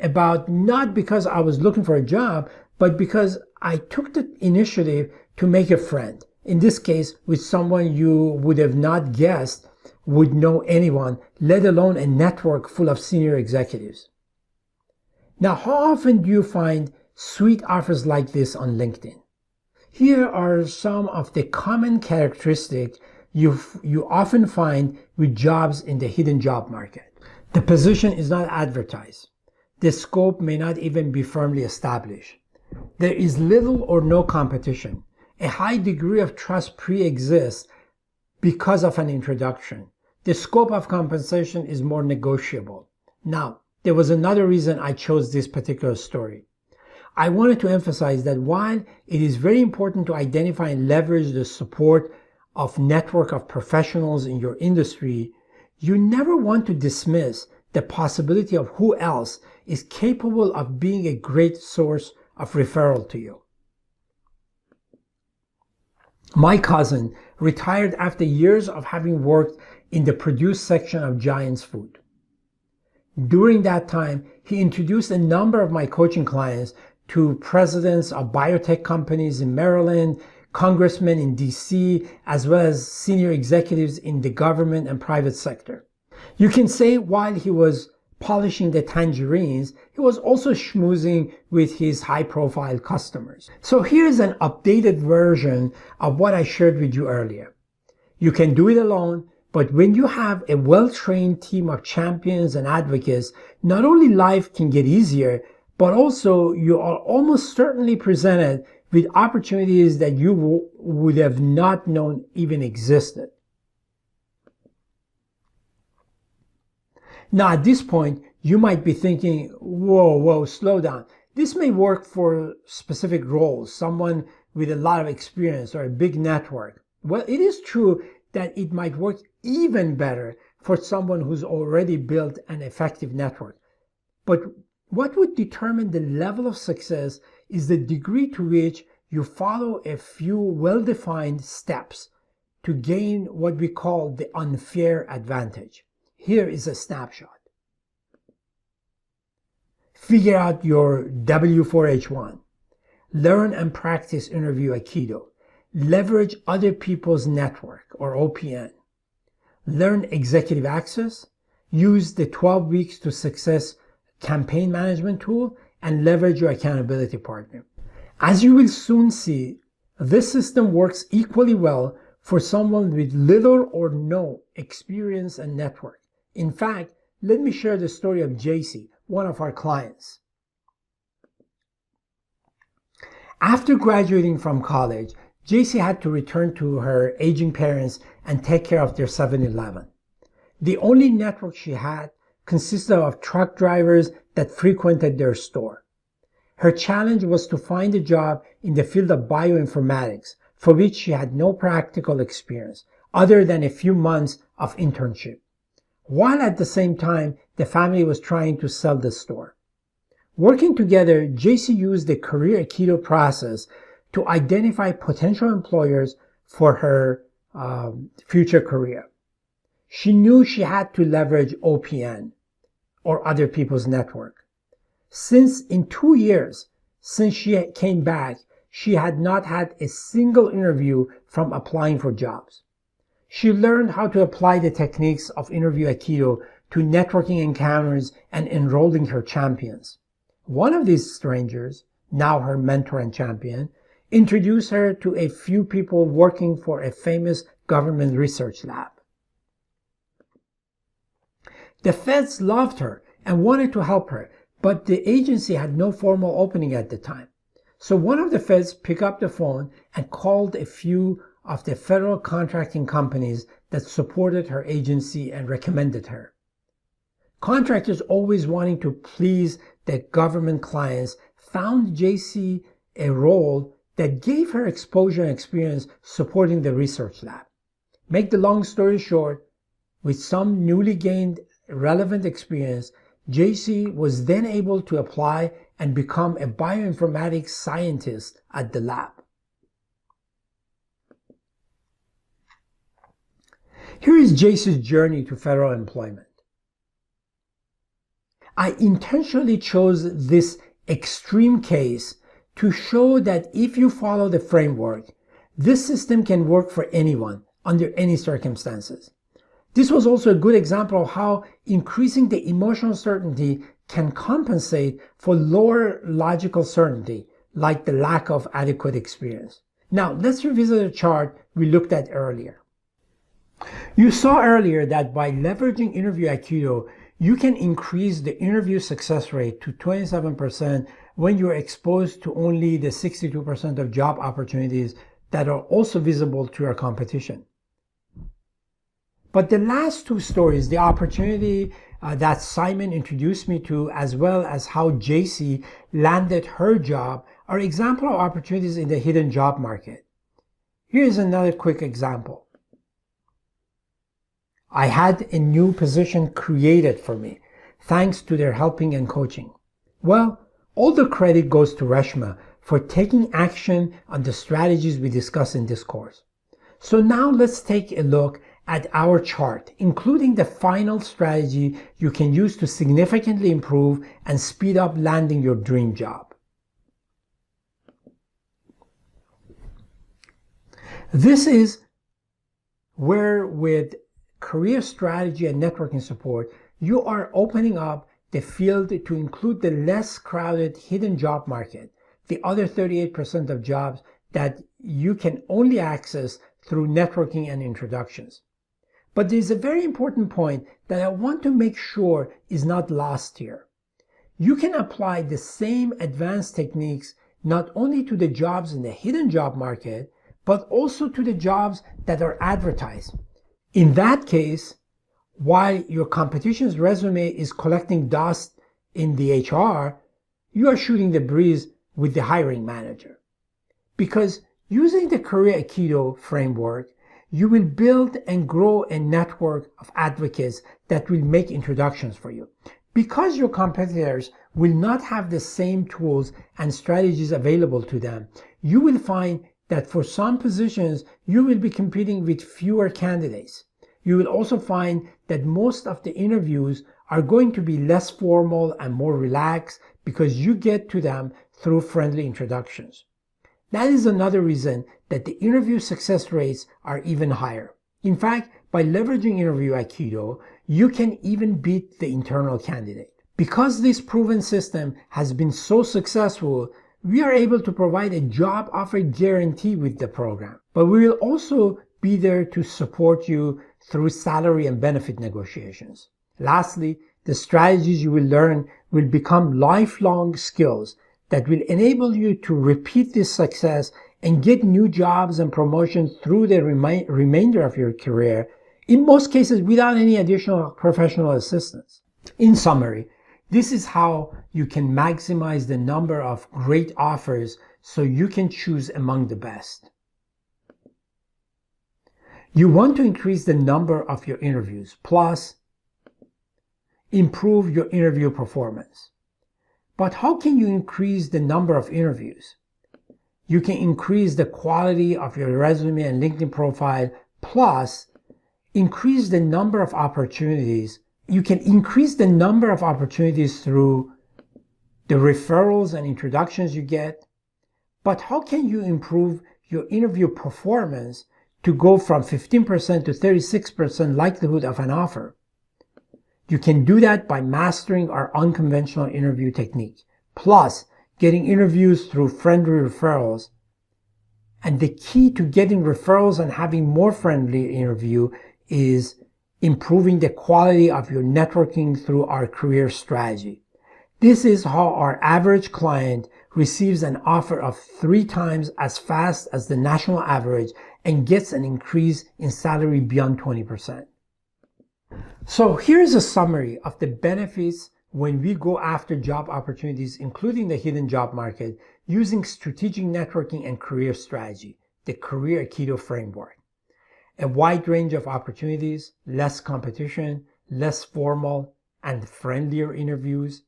about not because I was looking for a job, but because I took the initiative to make a friend. In this case, with someone you would have not guessed would know anyone, let alone a network full of senior executives. Now, how often do you find sweet offers like this on LinkedIn? Here are some of the common characteristics you often find with jobs in the hidden job market. The position is not advertised. The scope may not even be firmly established. There is little or no competition. A high degree of trust pre-exists because of an introduction. The scope of compensation is more negotiable. Now, there was another reason I chose this particular story. I wanted to emphasize that while it is very important to identify and leverage the support of network of professionals in your industry, you never want to dismiss the possibility of who else is capable of being a great source of referral to you. My cousin retired after years of having worked in the produce section of Giant's Food. During that time, he introduced a number of my coaching clients to presidents of biotech companies in Maryland, congressmen in DC, as well as senior executives in the government and private sector. You can say while he was polishing the tangerines, he was also schmoozing with his high-profile customers. So here's an updated version of what I shared with you earlier. You can do it alone, but when you have a well-trained team of champions and advocates, not only life can get easier, but also you are almost certainly presented with opportunities that you would have not known even existed. Now, at this point, you might be thinking, whoa, slow down. This may work for specific roles, someone with a lot of experience or a big network. Well, it is true that it might work even better for someone who's already built an effective network. But what would determine the level of success is the degree to which you follow a few well-defined steps to gain what we call the unfair advantage. Here is a snapshot. Figure out your W4H1. Learn and practice interview Aikido. Leverage other people's network or OPN. Learn executive access. Use the 12 weeks to success campaign management tool and leverage your accountability partner. As you will soon see, this system works equally well for someone with little or no experience and network. In fact, let me share the story of JC, one of our clients. After graduating from college, JC had to return to her aging parents and take care of their 7-Eleven. The only network she had consisted of truck drivers that frequented their store. Her challenge was to find a job in the field of bioinformatics, for which she had no practical experience, other than a few months of internship, while at the same time the family was trying to sell the store. Working together, JC used the Career Aikido process to identify potential employers for her future career. She knew she had to leverage OPN, or other people's network. Since in 2 years since she came back, she had not had a single interview from applying for jobs. She learned how to apply the techniques of interview Aikido to networking encounters and enrolling her champions. One of these strangers, now her mentor and champion, introduced her to a few people working for a famous government research lab. The feds loved her and wanted to help her, but the agency had no formal opening at the time. So one of the feds picked up the phone and called a few of the federal contracting companies that supported her agency and recommended her. Contractors always wanting to please their government clients found JC a role that gave her exposure and experience supporting the research lab. Make the long story short, with some newly gained relevant experience, JC was then able to apply and become a bioinformatics scientist at the lab. Here is JC's journey to federal employment. I intentionally chose this extreme case to show that if you follow the framework, this system can work for anyone under any circumstances. This was also a good example of how increasing the emotional certainty can compensate for lower logical certainty, like the lack of adequate experience. Now, let's revisit a chart we looked at earlier. You saw earlier that by leveraging Interview Aikido, you can increase the interview success rate to 27% when you're exposed to only the 62% of job opportunities that are also visible to your competition. But the last two stories, the opportunity that Simon introduced me to, as well as how JC landed her job, are examples of opportunities in the hidden job market. Here's another quick example. I had a new position created for me, thanks to their helping and coaching. Well, all the credit goes to Reshma for taking action on the strategies we discuss in this course. So now let's take a look at our chart, including the final strategy you can use to significantly improve and speed up landing your dream job. This is where, with career strategy and networking support, you are opening up the field to include the less crowded hidden job market, the other 38% of jobs that you can only access through networking and introductions. But there's a very important point that I want to make sure is not lost here. You can apply the same advanced techniques not only to the jobs in the hidden job market, but also to the jobs that are advertised. In that case, while your competition's resume is collecting dust in the HR, you are shooting the breeze with the hiring manager. Because using the Career Aikido framework, you will build and grow a network of advocates that will make introductions for you. Because your competitors will not have the same tools and strategies available to them, you will find that for some positions, you will be competing with fewer candidates. You will also find that most of the interviews are going to be less formal and more relaxed because you get to them through friendly introductions. That is another reason that the interview success rates are even higher. In fact, by leveraging Interview Aikido, you can even beat the internal candidate. Because this proven system has been so successful, we are able to provide a job offer guarantee with the program. But we will also be there to support you through salary and benefit negotiations. Lastly, the strategies you will learn will become lifelong skills that will enable you to repeat this success and get new jobs and promotions through the remainder of your career, in most cases without any additional professional assistance. In summary, this is how you can maximize the number of great offers so you can choose among the best. You want to increase the number of your interviews, plus improve your interview performance. But how can you increase the number of interviews? You can increase the quality of your resume and LinkedIn profile, plus increase the number of opportunities. You can increase the number of opportunities through the referrals and introductions you get. But how can you improve your interview performance to go from 15% to 36% likelihood of an offer? You can do that by mastering our unconventional interview technique, plus getting interviews through friendly referrals. And the key to getting referrals and having more friendly interview is improving the quality of your networking through our career strategy. This is how our average client receives an offer of 3 times as fast as the national average and gets an increase in salary beyond 20%. So here's a summary of the benefits when we go after job opportunities, including the hidden job market, using strategic networking and career strategy, the Career Aikido framework. A wide range of opportunities, less competition, less formal and friendlier interviews,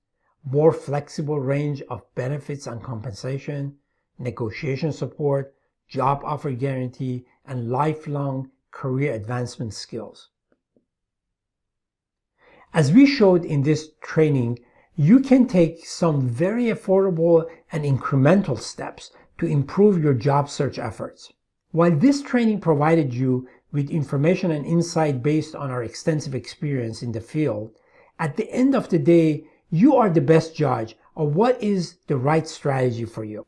more flexible range of benefits and compensation, negotiation support, job offer guarantee, and lifelong career advancement skills. As we showed in this training, you can take some very affordable and incremental steps to improve your job search efforts. While this training provided you with information and insight based on our extensive experience in the field, at the end of the day, you are the best judge of what is the right strategy for you.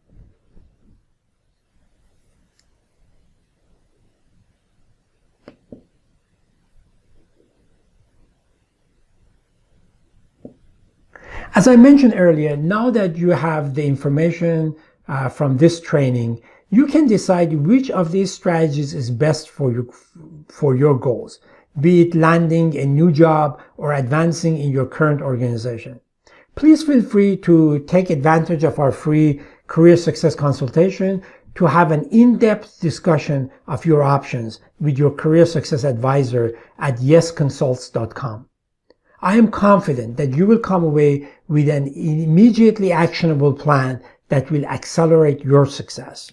As I mentioned earlier, now that you have the information from this training, you can decide which of these strategies is best for your goals, be it landing a new job or advancing in your current organization. Please feel free to take advantage of our free career success consultation to have an in-depth discussion of your options with your career success advisor at yesconsults.com. I am confident that you will come away with an immediately actionable plan that will accelerate your success.